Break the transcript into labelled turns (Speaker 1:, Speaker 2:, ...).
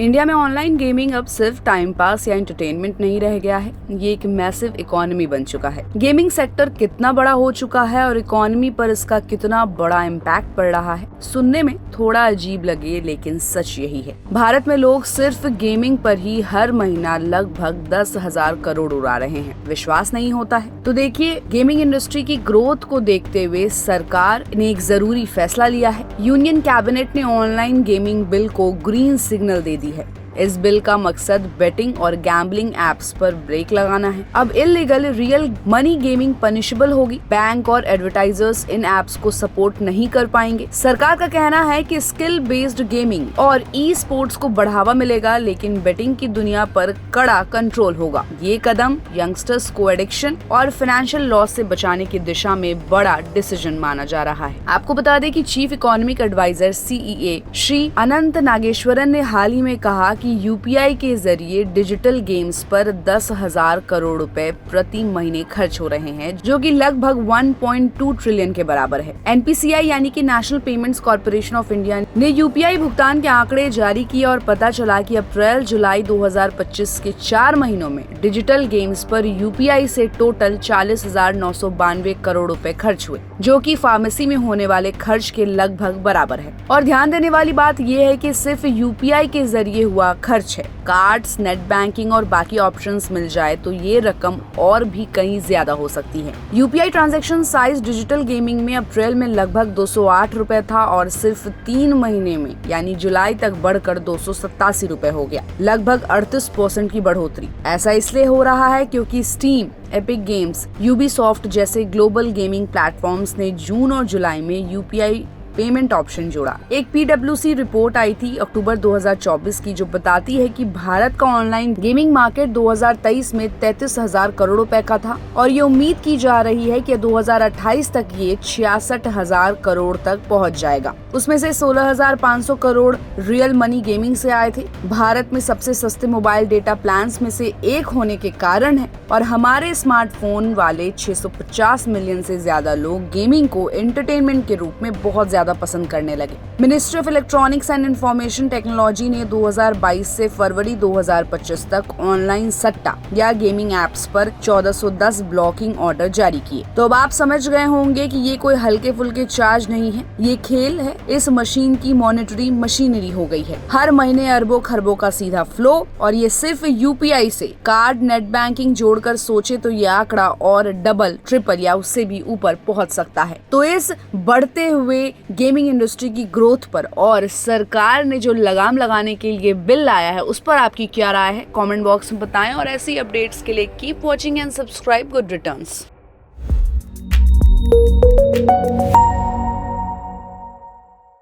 Speaker 1: India में online gaming अब सिर्फ टाइम पास या एंटरटेनमेंट नहीं रह गया है, ये एक मैसिव इकोनॉमी बन चुका है। गेमिंग सेक्टर कितना बड़ा हो चुका है और इकोनॉमी पर इसका कितना बड़ा इम्पैक्ट पड़ रहा है, सुनने में थोड़ा अजीब लगे लेकिन सच यही है। भारत में लोग सिर्फ गेमिंग पर ही हर महीना लगभग 10,000 करोड़ उड़ा रहे हैं। विश्वास नहीं होता है तो देखिए, गेमिंग इंडस्ट्री की ग्रोथ को देखते हुए सरकार ने एक जरूरी फैसला लिया है। यूनियन कैबिनेट ने ऑनलाइन गेमिंग बिल को ग्रीन सिग्नल दे दी है। इस बिल का मकसद बेटिंग और गैम्बलिंग एप्स पर ब्रेक लगाना है। अब illegal real money gaming punishable होगी। बैंक और एडवर्टाइजर्स इन एप्स को सपोर्ट नहीं कर पाएंगे। सरकार का कहना है कि स्किल बेस्ड गेमिंग और ई स्पोर्ट्स को बढ़ावा मिलेगा, लेकिन बेटिंग की दुनिया पर कड़ा कंट्रोल होगा। ये कदम यंगस्टर्स को एडिक्शन और फाइनेंशियल लॉस से बचाने की दिशा में बड़ा डिसीजन माना जा रहा है। आपको बता दें कि chief economic adviser CEA Shri Anant Nageswaran ने हाल ही में कहा कि UPI के जरिए डिजिटल गेम्स पर 10,000 करोड़ रुपए प्रति महीने खर्च हो रहे हैं, जो कि लगभग 1.2 ट्रिलियन के बराबर है। NPCI यानी कि national payments corporation of India ने UPI भुगतान के आंकड़े जारी किए और पता चला कि अप्रैल-जुलाई 2025 के 4 महीनों में डिजिटल गेम्स पर UPI से टोटल 40,992 करोड़ रुपए खर्च हुए, जो कि फार्मेसी में होने वाले खर्च के लगभग बराबर है। और ध्यान देने वाली बात यह है कि सिर्फ UPI के जरिए हुआ खर्च है। कार्ड्स, नेट बैंकिंग और बाकी ऑप्शंस मिल जाए तो ये रकम और भी कहीं ज्यादा हो सकती है। UPI transaction size digital gaming में अप्रैल में लगभग 208 रुपए था और सिर्फ 3 महीने में यानी जुलाई तक बढ़कर 287 रुपए हो गया, लगभग 38% की बढ़ोतरी। ऐसा इसलिए हो रहा है क्योंकि स्टीम, एपिक गेम्स, यूबीसॉफ्ट जैसे ग्लोबल गेमिंग प्लेटफॉर्म्स ने जून और जुलाई में UPI पेमेंट ऑप्शन जोड़ा। एक PwC रिपोर्ट आई थी अक्टूबर 2024 की, जो बताती है कि भारत का ऑनलाइन गेमिंग मार्केट 2023 में 33,000 करोड़ रुपए का था और ये उम्मीद की जा रही है कि 2028 तक ये 66,000 करोड़ तक पहुंच जाएगा। उसमें से 16,500 करोड़ रियल मनी गेमिंग से आए थे। भारत में सबसे सस्ते मोबाइल डेटा प्लान्स में से एक होने के कारण है और हमारे स्मार्टफोन वाले 650 मिलियन से ज्यादा लोग गेमिंग को एंटरटेनमेंट के रूप में बहुत ज्यादा पसंद करने लगे। Ministry of electronics and information technology ने 2022 से फरवरी 2025 तक ऑनलाइन सट्टा या गेमिंग एप्स पर 1410 ब्लॉकिंग ऑर्डर जारी किए। तो अब आप समझ गए होंगे कि ये कोई हल्के फुल्के चार्ज नहीं है, ये खेल है। इस मशीन की मॉनिटरी मशीनरी हो गई है। हर महीने अरबों खरबों का सीधा फ्लो, और ये सिर्फ UPI से। कार्ड, नेट बैंकिंग जोड़कर सोचे तो ये आंकड़ा और डबल, ट्रिपल या उससे भी ऊपर पहुंच सकता है। तो इस बढ़ते हुए गेमिंग इंडस्ट्री की ग्रोथ पर और सरकार ने जो लगाम लगाने के लिए बिल लाया है, उस पर आपकी क्या राय है, कमेंट बॉक्स में बताएं। और ऐसी अपडेट्स के लिए keep watching and subscribe good returns.